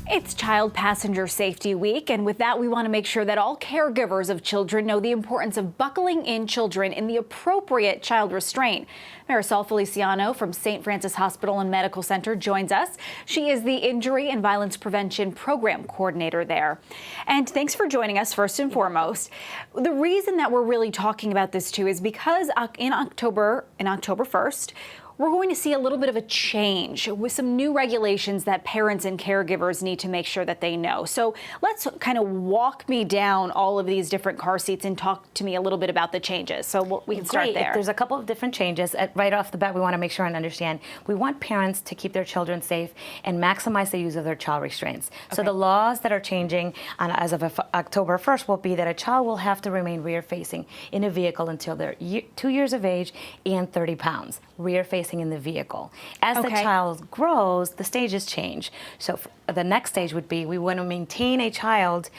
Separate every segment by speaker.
Speaker 1: It's Child Passenger Safety Week, and with that, we want to make sure that all caregivers of children know the importance of buckling in children in the appropriate child restraint. Marisol Feliciano from St. Francis Hospital and Medical Center joins us. She is the Injury and Violence Prevention Program Coordinator there. And thanks for joining us first and foremost. The reason that we're really talking about this too is because in October 1st, we're going to see a little bit of a change with some new regulations that parents and caregivers need to make sure that they know. So let's kind of walk me down all of these different car seats and talk to me a little bit about the changes. So we can start there.
Speaker 2: There's a couple of different changes. Right off the bat, we want to make sure and understand. We want parents to keep their children safe and maximize the use of their child restraints. Okay. So the laws that are changing as of October 1st will be that a child will have to remain rear-facing in a vehicle until they're 2 years of age and 30 pounds. Rear-facing in the vehicle. As the child grows, the stages change. So the next stage would be we want to maintain a child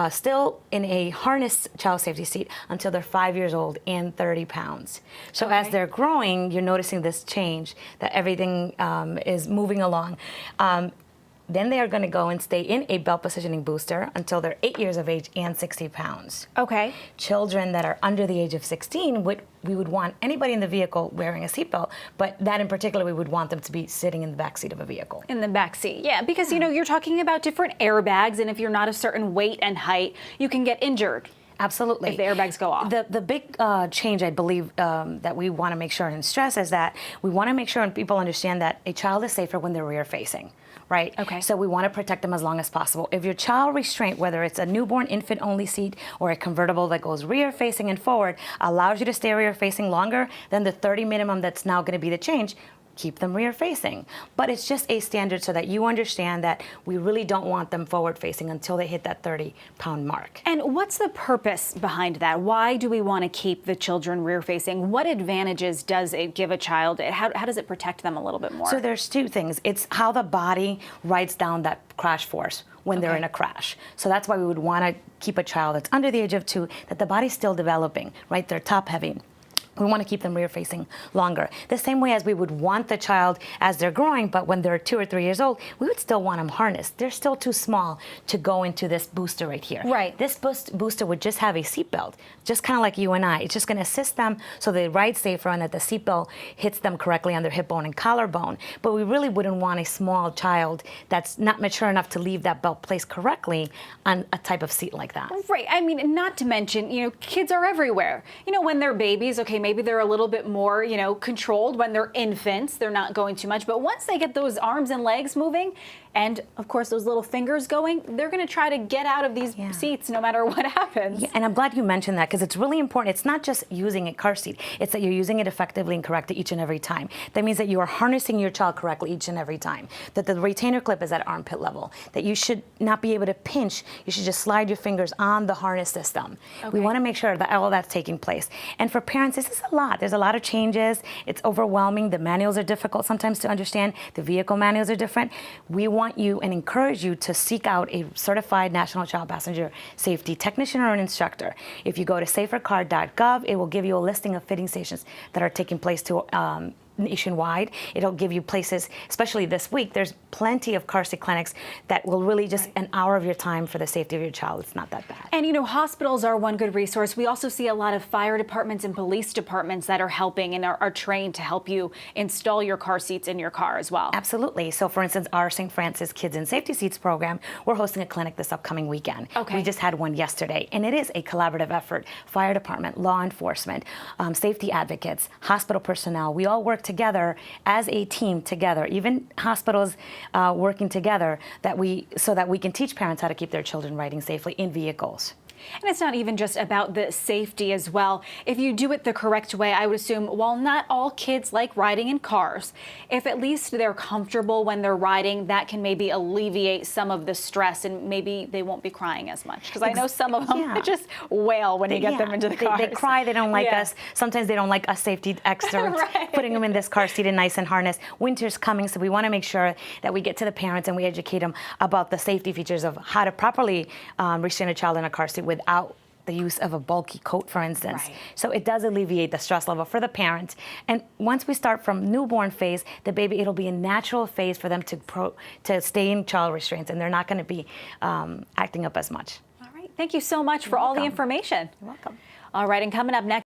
Speaker 2: still in a harnessed child safety seat until they're 5 years old and 30 pounds. So as they're growing, you're noticing this change, that everything is moving along. Then they are going to go and stay in a belt positioning booster until they're 8 years of age and 60 pounds.
Speaker 1: Okay.
Speaker 2: Children that are under the age of 16, we would want anybody in the vehicle wearing a seatbelt, but that in particular, we would want them to be sitting in the back seat of a vehicle.
Speaker 1: In the back seat, yeah, because you know, you're talking about different airbags, and if you're not a certain weight and height, you can get injured.
Speaker 2: Absolutely.
Speaker 1: If the airbags go off.
Speaker 2: The big change, I believe, that we want to make sure and stress is that we want to make sure and people understand that a child is safer when they're rear-facing, right?
Speaker 1: Okay.
Speaker 2: So we want to protect them as long as possible. If your child restraint, whether it's a newborn infant-only seat or a convertible that goes rear-facing and forward, allows you to stay rear-facing longer than the 30 minimum that's now going to be the change, keep them rear-facing. But it's just a standard so that you understand that we really don't want them forward-facing until they hit that 30-pound mark.
Speaker 1: And what's the purpose behind that? Why do we want to keep the children rear-facing? What advantages does it give a child? How does it protect them a little bit more?
Speaker 2: So there's two things. It's how the body writes down that crash force when they're in a crash. So that's why we would want to keep a child that's under the age of 2, that the body's still developing, right? They're top-heavy. We want to keep them rear-facing longer. The same way as we would want the child as they're growing, but when they're 2 or 3 years old, we would still want them harnessed. They're still too small to go into this booster right here.
Speaker 1: Right.
Speaker 2: This booster would just have a seatbelt, just kind of like you and I. It's just going to assist them so they ride safer and that the seatbelt hits them correctly on their hip bone and collarbone. But we really wouldn't want a small child that's not mature enough to leave that belt placed correctly on a type of seat like that.
Speaker 1: Right. I mean, not to mention, you know, kids are everywhere. You know, when they're babies, okay, maybe they're a little bit more, you know, controlled. When they're infants, they're not going too much. But once they get those arms and legs moving, and of course those little fingers going, they're going to try to get out of these seats no matter what happens.
Speaker 2: Yeah, and I'm glad you mentioned that because it's really important. It's not just using a car seat. It's that you're using it effectively and correctly each and every time. That means that you are harnessing your child correctly each and every time. That the retainer clip is at armpit level. That you should not be able to pinch. You should just slide your fingers on the harness system. Okay. We want to make sure that all that's taking place. And for parents, this is a lot. There's a lot of changes. It's overwhelming. The manuals are difficult sometimes to understand. The vehicle manuals are different. We want you and encourage you to seek out a certified National Child Passenger Safety technician or an instructor. If you go to safercar.gov, it will give you a listing of fitting stations that are taking place nationwide. It'll give you places, especially this week, there's plenty of car seat clinics that will really just an hour of your time for the safety of your child. It's not that bad.
Speaker 1: And you know, hospitals are one good resource. We also see a lot of fire departments and police departments that are helping and are trained to help you install your car seats in your car as well.
Speaker 2: Absolutely. So for instance, our St. Francis Kids in Safety Seats program, we're hosting a clinic this upcoming weekend.
Speaker 1: Okay.
Speaker 2: We just had one yesterday, and it is a collaborative effort. Fire department, law enforcement, safety advocates, hospital personnel, we all work together as a team together, even hospitals working together, so that we can teach parents how to keep their children riding safely in vehicles.
Speaker 1: And it's not even just about the safety as well. If you do it the correct way, I would assume, while not all kids like riding in cars, if at least they're comfortable when they're riding, that can maybe alleviate some of the stress and maybe they won't be crying as much. Because I know some of them just wail when you get them into the car.
Speaker 2: They cry, they don't like us. Sometimes they don't like us safety experts putting them in this car seat and nice and harnessed. Winter's coming, so we want to make sure that we get to the parents and we educate them about the safety features of how to properly restrain a child in a car seat without the use of a bulky coat, for instance.
Speaker 1: Right.
Speaker 2: So it does alleviate the stress level for the parent. And once we start from newborn phase, the baby, it'll be a natural phase for them to stay in child restraints, and they're not going to be acting up as much.
Speaker 1: All right. Thank you so much for all the information.
Speaker 2: You're welcome.
Speaker 1: All right, and coming up next.